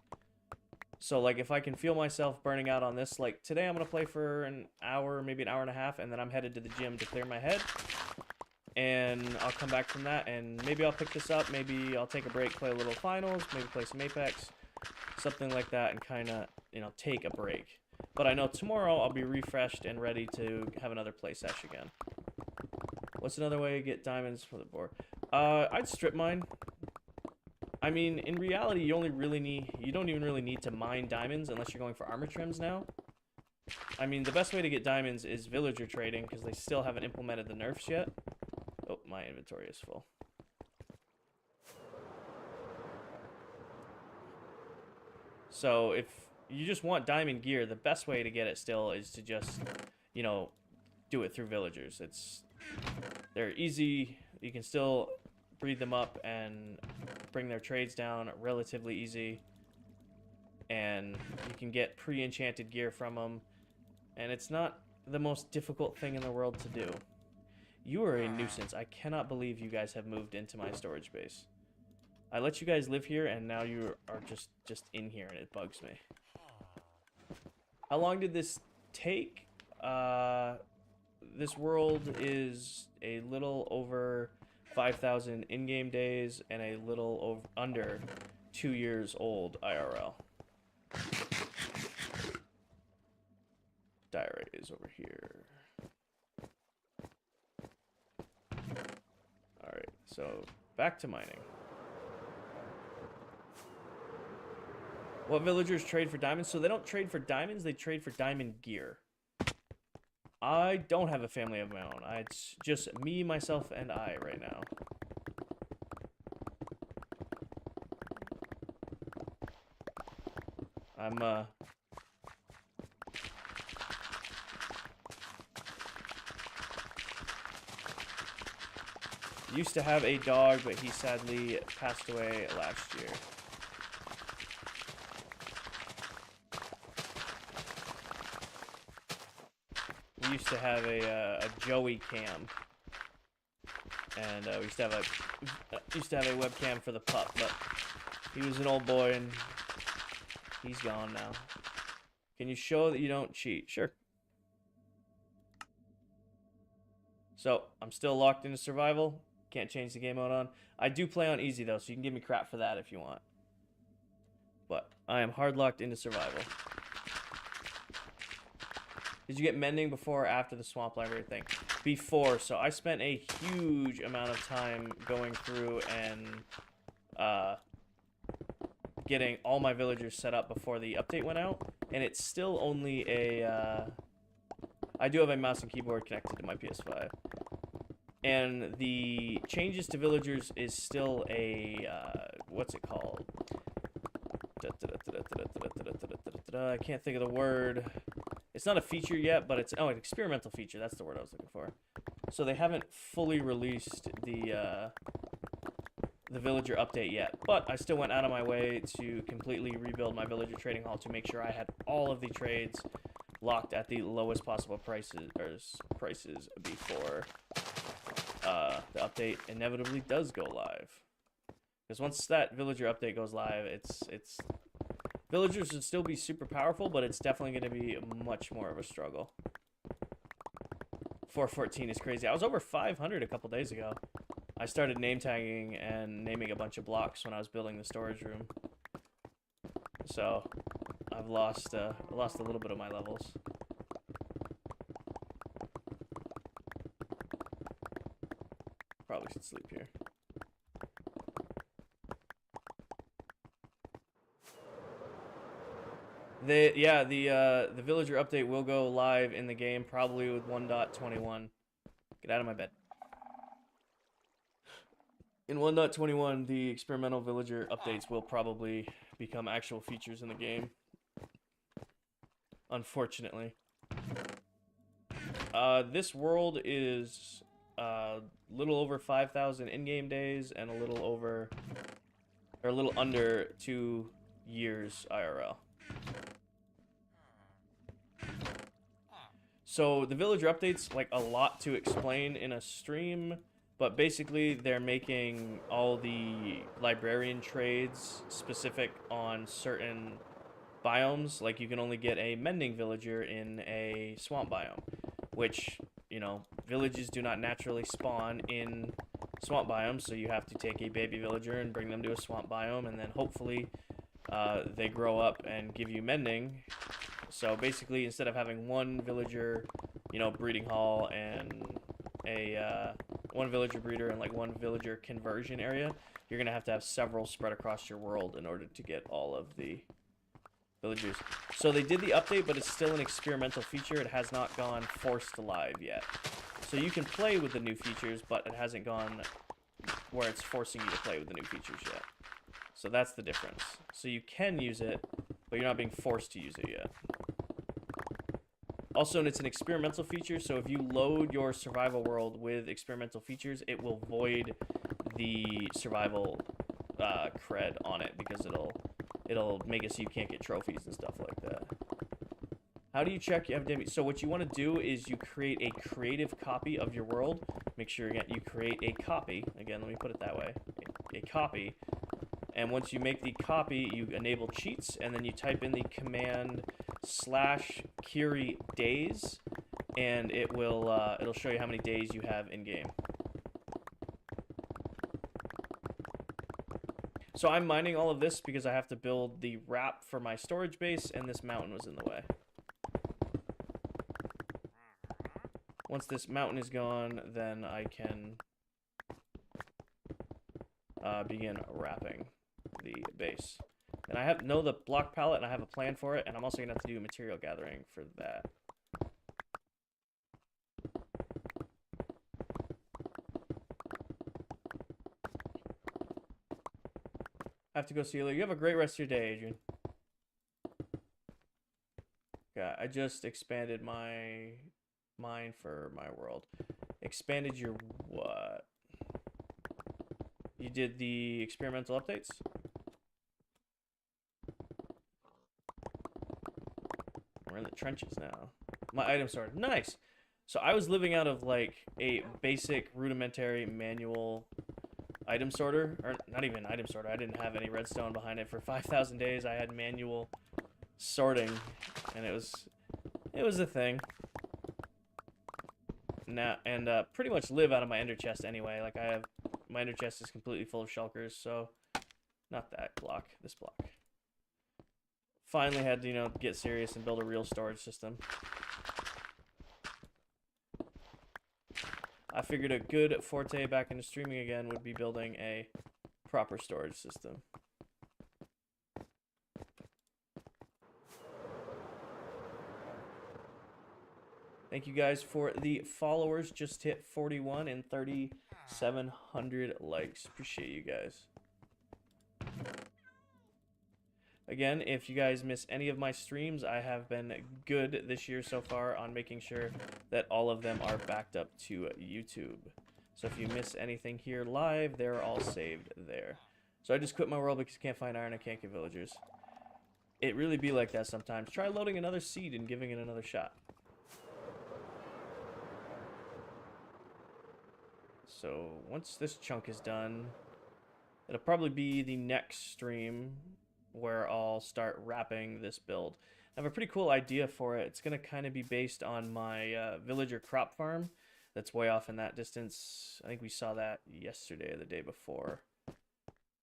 So, like, if I can feel myself burning out on this, like, today I'm going to play for an hour, maybe an hour and a half, and then I'm headed to the gym to clear my head. And I'll come back from that, and maybe I'll pick this up, maybe I'll take a break, play a little finals, maybe play some Apex, something like that, and kind of, you know, take a break. But I know tomorrow I'll be refreshed and ready to have another play sesh again. What's another way to get diamonds for the board? I'd strip mine. I mean, in reality, you don't even really need to mine diamonds unless you're going for armor trims now. I mean, the best way to get diamonds is villager trading, because they still haven't implemented the nerfs yet. Oh, my inventory is full. So, if you just want diamond gear, the best way to get it still is to just, you know, do it through villagers. They're easy, you can still breed them up and bring their trades down relatively easy. And you can get pre-enchanted gear from them. And it's not the most difficult thing in the world to do. You are a nuisance. I cannot believe you guys have moved into my storage base. I let you guys live here, and now you are just in here, and it bugs me. How long did this take? This world is a little over 5,000 in-game days and a little under 2 years old IRL. Diary is over here. Alright, so back to mining. What villagers trade for diamonds? So they don't trade for diamonds, they trade for diamond gear. I don't have a family of my own. It's just me, myself, and I right now. I'm, used to have a dog, but he sadly passed away last year. We used to have a Joey cam, and we used to have a webcam for the pup, but he was an old boy and he's gone now. Can you show that you don't cheat? Sure. So I'm still locked into survival. Can't change the game mode on. I do play on easy though, so you can give me crap for that if you want. But I am hard locked into survival. Did you get mending before or after the swamp library thing? Before. So I spent a huge amount of time going through and getting all my villagers set up before the update went out. and it's still only a, I do have a mouse and keyboard connected to my PS5. And the changes to villagers is still a, what's it called? I can't think of the word. It's not a feature yet, but it's, oh, an experimental feature. That's the word I was looking for. So they haven't fully released the villager update yet. But I still went out of my way to completely rebuild my villager trading hall to make sure I had all of the trades locked at the lowest possible prices before the update inevitably does go live. Because once that villager update goes live, it's villagers should still be super powerful, but it's definitely going to be much more of a struggle. 414 is crazy. I was over 500 a couple days ago. I started name tagging and naming a bunch of blocks when I was building the storage room. So I've lost a little bit of my levels. Probably should sleep here. The villager update will go live in the game probably with 1.21. Get out of my bed. In 1.21, the experimental villager updates will probably become actual features in the game. Unfortunately. This world is a little over 5,000 in-game days and a little under 2 years IRL. So the villager updates like a lot to explain in a stream, but basically they're making all the librarian trades specific on certain biomes. Like you can only get a mending villager in a swamp biome, which, you know, villages do not naturally spawn in swamp biomes, so you have to take a baby villager and bring them to a swamp biome, and then hopefully they grow up and give you mending. So basically, instead of having one villager, you know, breeding hall and a one villager breeder and like one villager conversion area, you're gonna have to have several spread across your world in order to get all of the villagers. So they did the update, but it's still an experimental feature. It has not gone forced live yet. So you can play with the new features, but it hasn't gone where it's forcing you to play with the new features yet. So that's the difference. So you can use it, but you're not being forced to use it yet. Also, it's an experimental feature, so if you load your survival world with experimental features, it will void the survival cred on it, because it'll make it so you can't get trophies and stuff like that. How do you check you have damage? So what you want to do is you create a creative copy of your world. Make sure you create a copy. Again, let me put it that way. A copy. And once you make the copy, you enable cheats, and then you type in the command /Curie days, and it'll show you how many days you have in game. So I'm mining all of this because I have to build the wrap for my storage base, and this mountain was in the way. Once this mountain is gone, then I can begin wrapping the base. And I know the block palette, and I have a plan for it, and I'm also going to have to do material gathering for that. I have to go see you later. You have a great rest of your day, Adrian. Yeah, I just expanded my mine for my world. Expanded your what? You did the experimental updates? We're in the trenches now. My item sorted. Nice! So I was living out of like a basic rudimentary manual item sorter, or not even item sorter. I didn't have any redstone behind it for 5,000 days. I had manual sorting, and it was a thing. Now, and pretty much live out of my ender chest anyway. Like my ender chest is completely full of shulkers, so not that block, this block. Finally had to, you know, get serious and build a real storage system. I figured a good forte back into streaming again would be building a proper storage system. Thank you guys for the followers. Just hit 41 and 3,700 likes. Appreciate you guys. Again, if you guys miss any of my streams, I have been good this year so far on making sure that all of them are backed up to YouTube. So if you miss anything here live, they're all saved there. So I just quit my world because I can't find iron, I can't get villagers. It really be like that sometimes. Try loading another seed and giving it another shot. So once this chunk is done, it'll probably be the next stream where I'll start wrapping this build. I have a pretty cool idea for it. It's going to kind of be based on my villager crop farm that's way off in that distance. I think we saw that yesterday or the day before.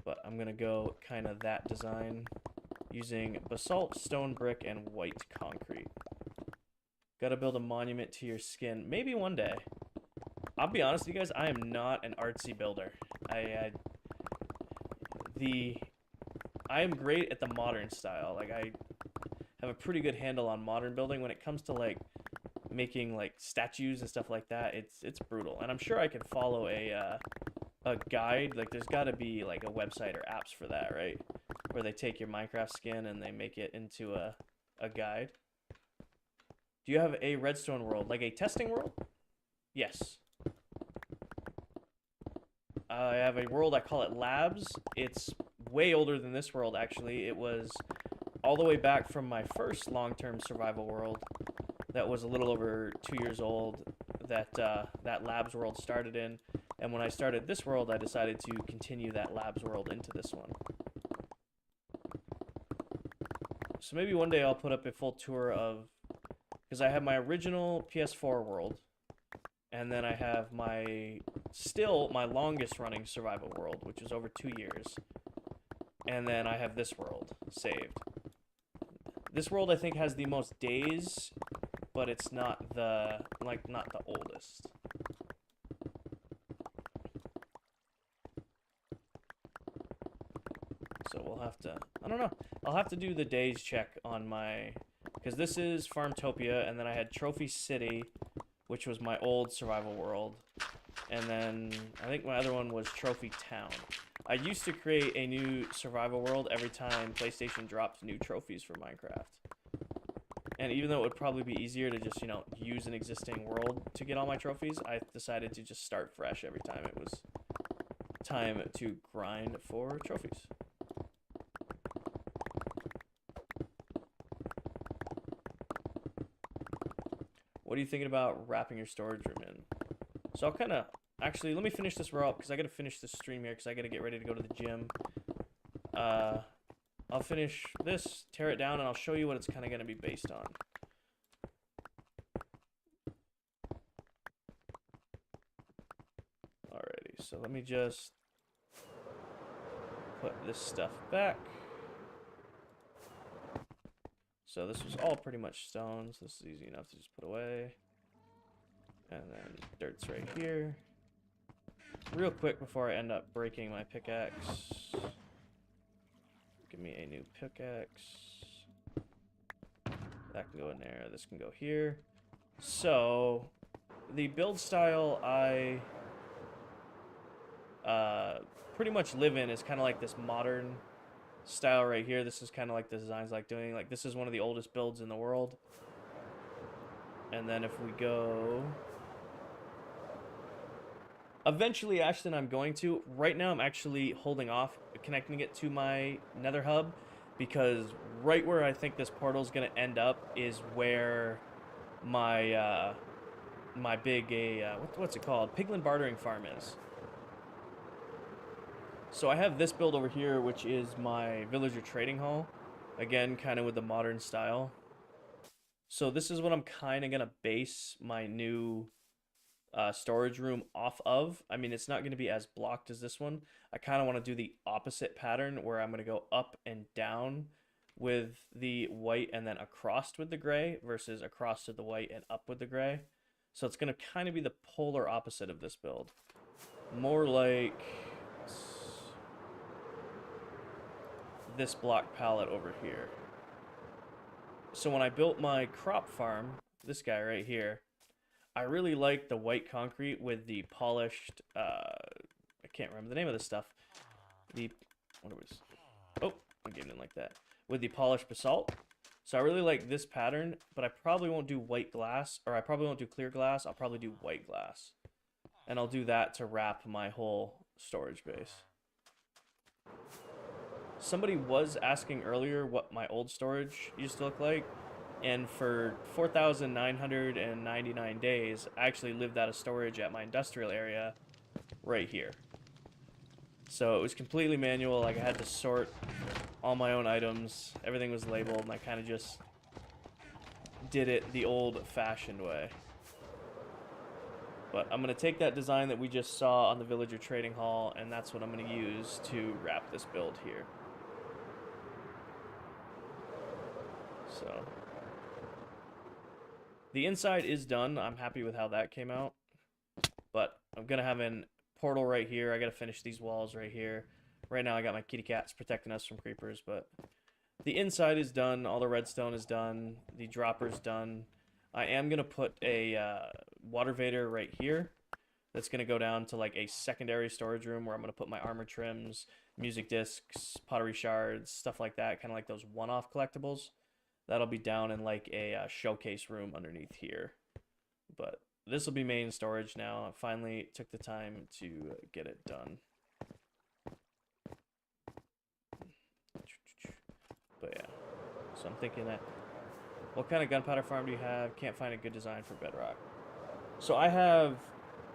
But I'm going to go kind of that design using basalt, stone brick, and white concrete. Got to build a monument to your skin. Maybe one day. I'll be honest with you guys, I am not an artsy builder. I am great at the modern style. Like, I have a pretty good handle on modern building. When it comes to like making like statues and stuff like that, it's brutal. And I'm sure I can follow a guide. Like, there's got to be like a website or apps for that, right? Where they take your Minecraft skin and they make it into a guide. Do you have a redstone world, like a testing world? Yes. I have a world, I call it Labs. It's way older than this world, actually. It was all the way back from my first long-term survival world that was a little over 2 years old that that Labs world started in. And when I started this world, I decided to continue that Labs world into this one. So maybe one day I'll put up a full tour of... Because I have my original PS4 world. And then I have my longest running survival world, which is over 2 years. And then I have this world saved. This world I think has the most days, but it's not the oldest. So we'll have to, I don't know. I'll have to do the days check on my, because this is Farmtopia, and then I had Trophy City, which was my old survival world. And then I think my other one was Trophy Town. I used to create a new survival world every time PlayStation dropped new trophies for Minecraft. And even though it would probably be easier to just, you know, use an existing world to get all my trophies, I decided to just start fresh every time it was time to grind for trophies. What are you thinking about wrapping your storage room in? So I'll kind of... Actually, let me finish this row up, because I got to finish this stream here, because I got to get ready to go to the gym. I'll finish this, tear it down, and I'll show you what it's kind of going to be based on. Alrighty, so let me just put this stuff back. So this was all pretty much stones. This is easy enough to just put away. And then dirt's right here. Real quick before I end up breaking my pickaxe. Give me a new pickaxe. That can go in there. This can go here. So, the build style I pretty much live in is kind of like this modern style right here. This is kind of like the designs I like doing. Like, this is one of the oldest builds in the world. And then if we go... Eventually, Ashton, I'm going to. Right now, I'm actually holding off connecting it to my nether hub, because right where I think this portal is going to end up is where my my big what's it called? Piglin bartering farm is. So I have this build over here, which is my villager trading hall. Again, kind of with the modern style. So this is what I'm kind of going to base my new storage room off of. I mean, it's not going to be as blocked as this one. I kind of want to do the opposite pattern, where I'm going to go up and down with the white and then across with the gray, versus across to the white and up with the gray. So it's going to kind of be the polar opposite of this build. More like this block palette over here. So when I built my crop farm, this guy right here, I really like the white concrete with the polished, I can't remember the name of this stuff. What was, oh, my game didn't like that. With the polished basalt. So I really like this pattern, but I probably won't do white glass, or I probably won't do clear glass. I'll probably do white glass. And I'll do that to wrap my whole storage base. Somebody was asking earlier what my old storage used to look like. And for 4,999 days, I actually lived out of storage at my industrial area right here. So it was completely manual. Like, I had to sort all my own items. Everything was labeled, and I kind of just did it the old-fashioned way. But I'm going to take that design that we just saw on the Villager Trading Hall, and that's what I'm going to use to wrap this build here. So the inside is done. I'm happy with how that came out. But I'm going to have a portal right here. I got to finish these walls right here. Right now I got my kitty cats protecting us from creepers, but the inside is done. All the redstone is done. The dropper's done. I am going to put a water vader right here. That's going to go down to like a secondary storage room where I'm going to put my armor trims, music discs, pottery shards, stuff like that. Kind of like those one-off collectibles. That'll be down in like a showcase room underneath here. But this will be main storage now. I finally took the time to get it done. But yeah, so I'm thinking that, what kind of gunpowder farm do you have? Can't find a good design for Bedrock. So I have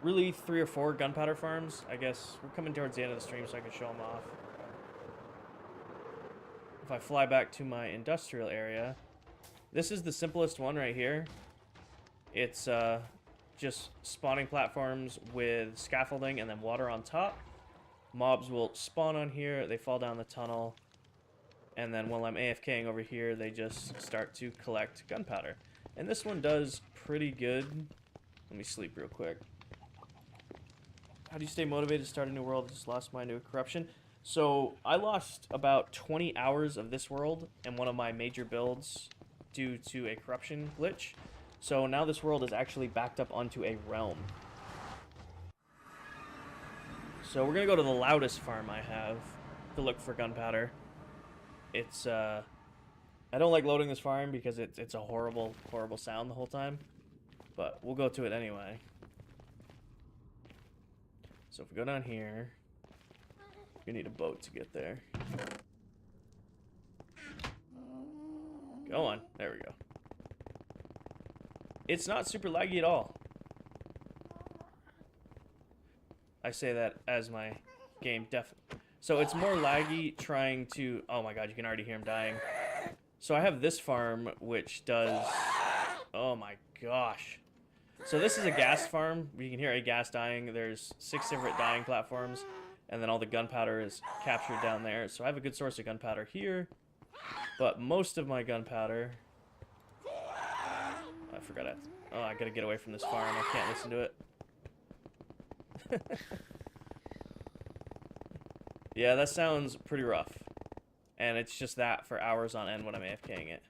really 3 or 4 gunpowder farms. I guess we're coming towards the end of the stream so I can show them off. If I fly back to my industrial area, this is the simplest one right here. It's just spawning platforms with scaffolding and then water on top. Mobs will spawn on here, they fall down the tunnel, and then while I'm AFKing over here, they just start to collect gunpowder. And this one does pretty good. Let me sleep real quick. How do you stay motivated to start a new world? I just lost mine to a corruption. So I lost about 20 hours of this world and one of my major builds due to a corruption glitch. So now this world is actually backed up onto a realm. So we're gonna go to the loudest farm I have to look for gunpowder. It's I don't like loading this farm because it's a horrible sound the whole time, but we'll go to it anyway. So if we go down here, you need a boat to get there. Go on. There we go. It's not super laggy at all. I say that as my game So it's more laggy trying to... Oh my god, you can already hear him dying. So I have this farm which does... Oh my gosh. So this is a gas farm. You can hear a gas dying. There's 6 different dying platforms. And then all the gunpowder is captured down there. So I have a good source of gunpowder here. But most of my gunpowder... I forgot it. Oh, I gotta get away from this farm. I can't listen to it. Yeah, that sounds pretty rough. And it's just that for hours on end when I'm AFKing it.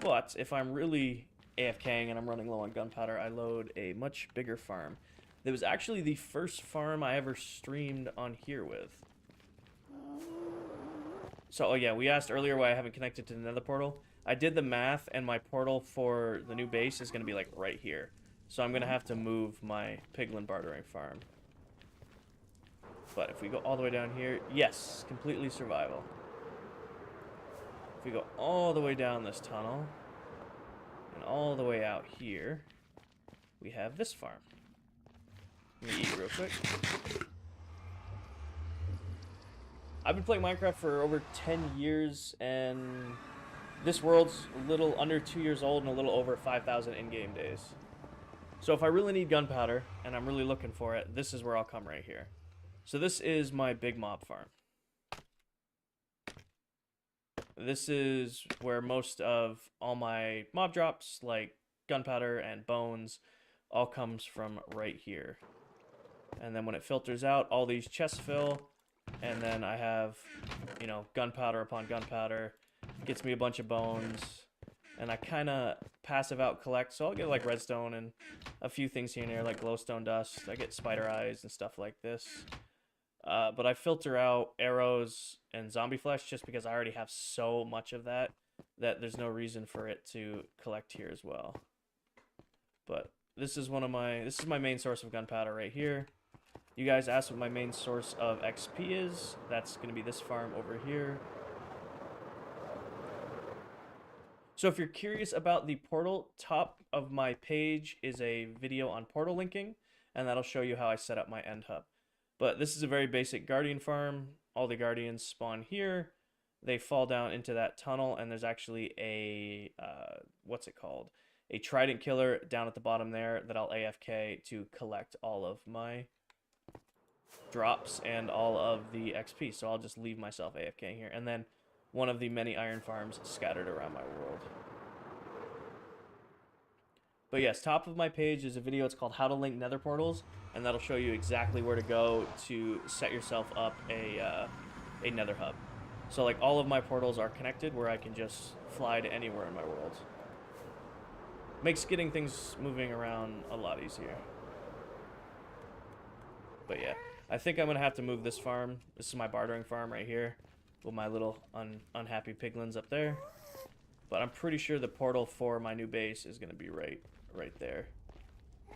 But if I'm really AFKing and I'm running low on gunpowder, I load a much bigger farm. That was actually the first farm I ever streamed on here with. So, oh yeah, we asked earlier why I haven't connected to the nether portal. I did the math, and my portal for the new base is going to be, like, right here. So I'm going to have to move my piglin bartering farm. But if we go all the way down here, yes, completely survival. If we go all the way down this tunnel, and all the way out here, we have this farm. Let me eat real quick. I've been playing Minecraft for over 10 years, and this world's a little under 2 years old and a little over 5,000 in-game days. So if I really need gunpowder, and I'm really looking for it, this is where I'll come right here. So this is my big mob farm. This is where most of all my mob drops, like gunpowder and bones, all comes from right here. And then when it filters out, all these chests fill, and then I have, you know, gunpowder upon gunpowder. Gets me a bunch of bones, and I kind of passive out collect. So I'll get like redstone and a few things here and there, like glowstone dust. I get spider eyes and stuff like this. But I filter out arrows and zombie flesh just because I already have so much of that there's no reason for it to collect here as well. But this is my main source of gunpowder right here. You guys asked what my main source of XP is. That's going to be this farm over here. So if you're curious about the portal, top of my page is a video on portal linking, and that'll show you how I set up my end hub. But this is a very basic guardian farm. All the guardians spawn here. They fall down into that tunnel, and there's actually a, what's it called? A trident killer down at the bottom there that I'll AFK to collect all of my drops and all of the XP. So I'll just leave myself AFK here. And then one of the many iron farms scattered around my world. But yes, top of my page is a video. It's called How to Link Nether Portals, and that'll show you exactly where to go to set yourself up a Nether hub. So like all of my portals are connected where I can just fly to anywhere in my world. Makes getting things moving around a lot easier. But yeah, I think I'm going to have to move this farm. This is my bartering farm right here with my little unhappy piglins up there. But I'm pretty sure the portal for my new base is going to be right there.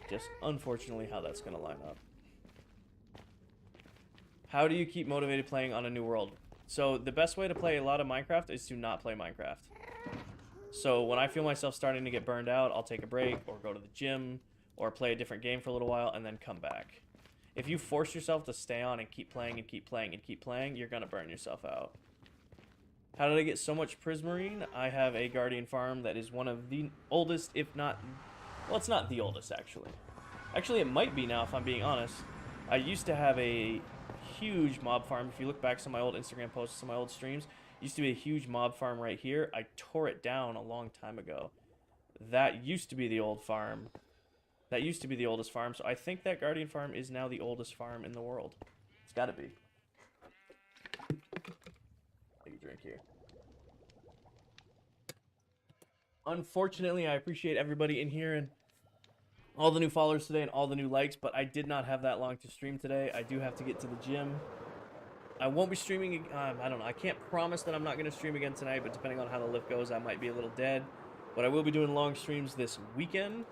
Just unfortunately how that's going to line up. How do you keep motivated playing on a new world? So the best way to play a lot of Minecraft is to not play Minecraft. So when I feel myself starting to get burned out, I'll take a break or go to the gym or play a different game for a little while and then come back. If you force yourself to stay on and keep playing and keep playing and keep playing, you're going to burn yourself out. How did I get so much prismarine? I have a guardian farm that is one of the oldest, if not... Well, it's not the oldest, actually. Actually, it might be now, if I'm being honest. I used to have a huge mob farm. If you look back at some of my old Instagram posts, some of my old streams, used to be a huge mob farm right here. I tore it down a long time ago. That used to be the old farm. That used to be the oldest farm, so I think that guardian farm is now the oldest farm in the world. It's gotta be. Take a drink here. Unfortunately, I appreciate everybody in here and all the new followers today and all the new likes, but I did not have that long to stream today. I do have to get to the gym. I won't be streaming, I don't know, I can't promise that I'm not going to stream again tonight, but depending on how the lift goes, I might be a little dead. But I will be doing long streams this weekend.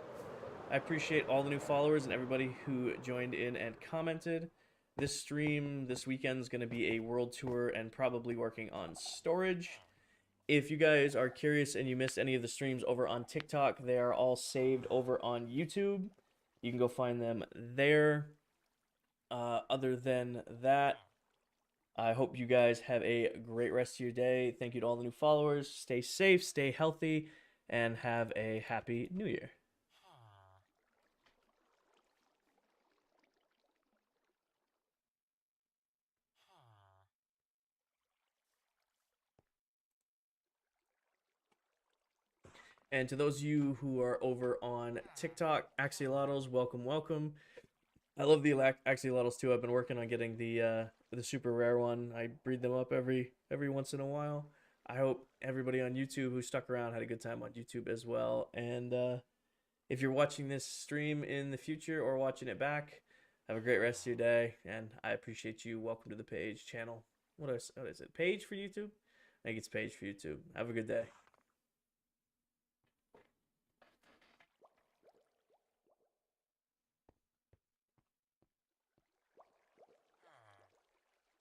I appreciate all the new followers and everybody who joined in and commented. This stream this weekend is going to be a world tour and probably working on storage. If you guys are curious and you missed any of the streams over on TikTok, they are all saved over on YouTube. You can go find them there. Other than that, I hope you guys have a great rest of your day. Thank you to all the new followers. Stay safe, stay healthy, and have a happy new year. And to those of you who are over on TikTok, Axolotls, welcome, welcome. I love the Axolotls too. I've been working on getting the super rare one. I breed them up every once in a while. I hope everybody on YouTube who stuck around had a good time on YouTube as well. And if you're watching this stream in the future or watching it back, have a great rest of your day. And I appreciate you. Welcome to the page channel. What is it? Page for YouTube? I think it's page for YouTube. Have a good day.